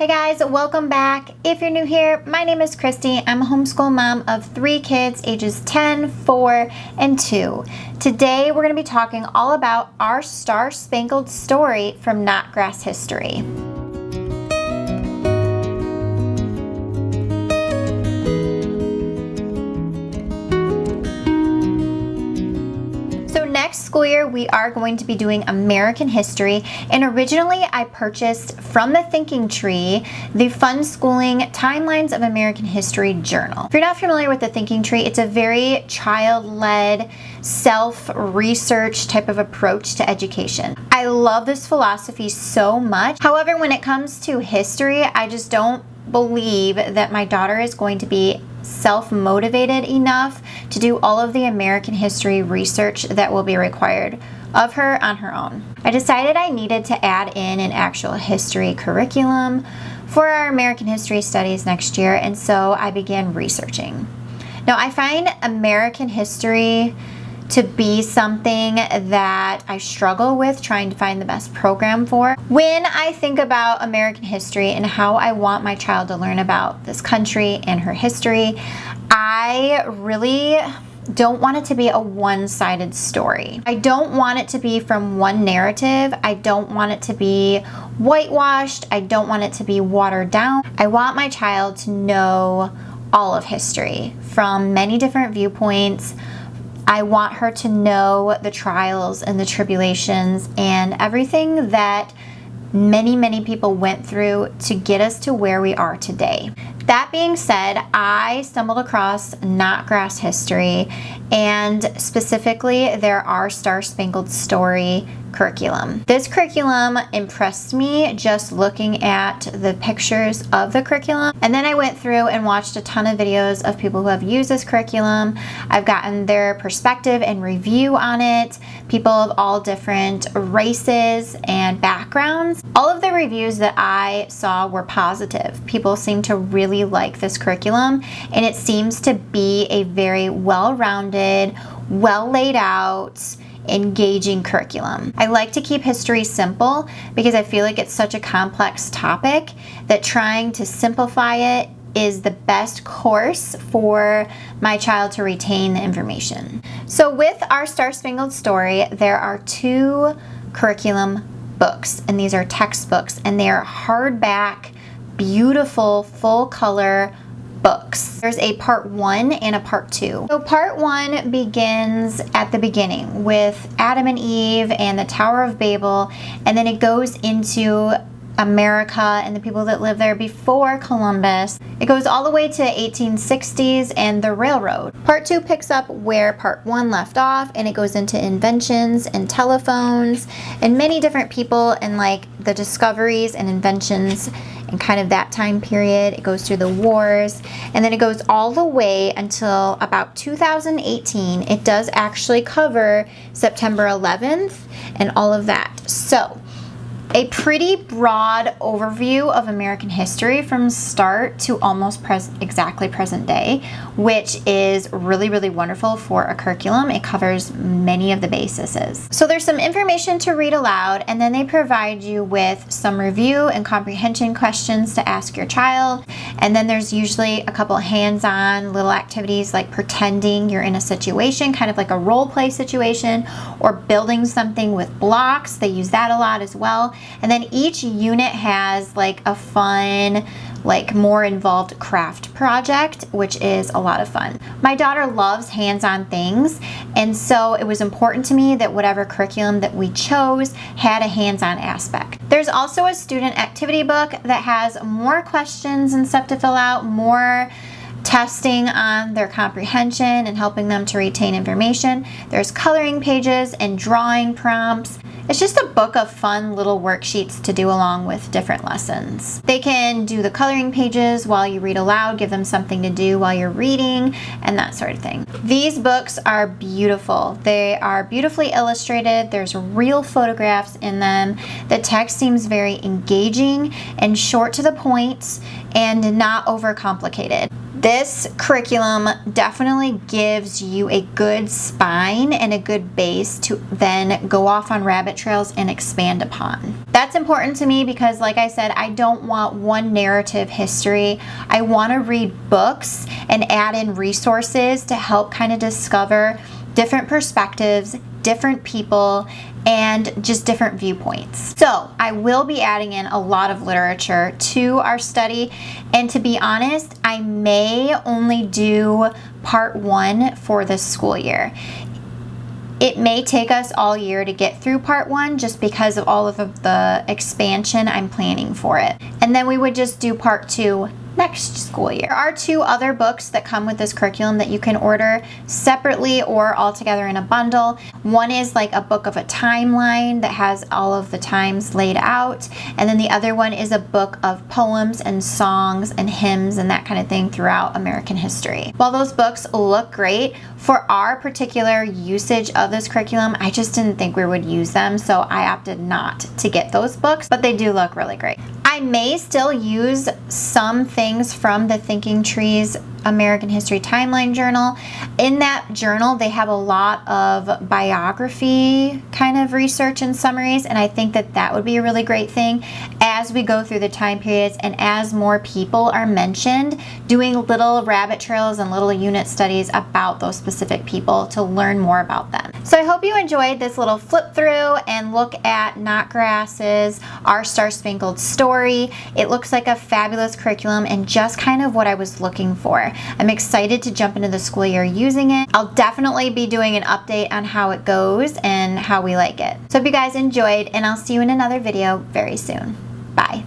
Hey guys, welcome back. If you're new here, my name is Christy. I'm a homeschool mom of 3 kids ages 10, 4, and 2. Today we're going to be talking all about our Star-Spangled story from Notgrass history. Next school year, we are going to be doing American history, and originally I purchased from the Thinking Tree the Fun Schooling Timelines of American History journal. If you're not familiar with the Thinking Tree, it's a very child-led, self-research type of approach to education. I love this philosophy so much. However, when it comes to history, I just don't believe that my daughter is going to be self-motivated enough to do all of the American history research that will be required of her on her own. I decided I needed to add in an actual history curriculum for our American history studies next year, and so I began researching. Now, I find American history to be something that I struggle with trying to find the best program for. When I think about American history and how I want my child to learn about this country and her history, I really don't want it to be a one-sided story. I don't want it to be from one narrative. I don't want it to be whitewashed. I don't want it to be watered down. I want my child to know all of history from many different viewpoints. I want her to know the trials and the tribulations and everything that many people went through to get us to where we are today. That being said, I stumbled across Notgrass history, and specifically our Star-Spangled Story curriculum. This curriculum impressed me just looking at the pictures of the curriculum, and then I went through and watched a ton of videos of people who have used this curriculum. I've gotten their perspective and review on it, people of all different races and backgrounds. All of the reviews that I saw were positive. People seem to really like this curriculum, and it seems to be a very well-rounded, well laid out, engaging curriculum. I like to keep history simple because I feel like it's such a complex topic that trying to simplify it is the best course for my child to retain the information. So with our Star-Spangled Story, there are 2 curriculum books, and these are textbooks, and they are hardback, beautiful, full color books. There's a part 1 and a part 2. So part 1 begins at the beginning with Adam and Eve and the Tower of Babel, and then it goes into America and the people that lived there before Columbus. It goes all the way to 1860s and the railroad. Part 2 picks up where part 1 left off, and it goes into inventions and telephones and many different people and like the discoveries and inventions and kind of that time period. It goes through the wars, and then it goes all the way until about 2018. It does actually cover September 11th and all of that. So a pretty broad overview of American history from start to almost exactly present day, which is really wonderful for a curriculum. It covers many of the bases. So there's some information to read aloud, and then they provide you with some review and comprehension questions to ask your child. And then there's usually a couple hands-on little activities like pretending you're in a situation, kind of like a role play situation, or building something with blocks. They use that a lot as well. And then each unit has like a fun, like more involved craft project, which is a lot of fun. My daughter loves hands-on things, and so it was important to me that whatever curriculum that we chose had a hands-on aspect. There's also a student activity book that has more questions and stuff to fill out, more testing on their comprehension and helping them to retain information. There's coloring pages and drawing prompts. It's just a book of fun little worksheets to do along with different lessons. They can do the coloring pages while you read aloud, give them something to do while you're reading, and that sort of thing. These books are beautiful. They are beautifully illustrated. There's real photographs in them. The text seems very engaging and short to the point and not overcomplicated. This curriculum definitely gives you a good spine and a good base to then go off on rabbit trails and expand upon. That's important to me because, like I said, I don't want one narrative history. I want to read books and add in resources to help kind of discover different perspectives, different people, and just different viewpoints. So I will be adding in a lot of literature to our study, and to be honest, I may only do part 1 for this school year. It may take us all year to get through part 1 just because of all of the expansion I'm planning for it. And then we would just do part 2 next school year. There are 2 other books that come with this curriculum that you can order separately or all together in a bundle. One is like a book of a timeline that has all of the times laid out, and then the other one is a book of poems and songs and hymns and that kind of thing throughout American history. While those books look great, for our particular usage of this curriculum, I just didn't think we would use them, so I opted not to get those books, but they do look really great. I may still use some things from the Thinking Trees American History Timeline Journal. In that journal, they have a lot of biography kind of research and summaries, and I think that that would be a really great thing as we go through the time periods and as more people are mentioned, doing little rabbit trails and little unit studies about those specific people to learn more about them. So I hope you enjoyed this little flip through and look at Notgrass's Our Star Spangled story. It looks like a fabulous curriculum and just kind of what I was looking for. I'm excited to jump into the school year using it. I'll definitely be doing an update on how it goes and how we like it. So if you guys enjoyed, and I'll see you in another video very soon. Bye.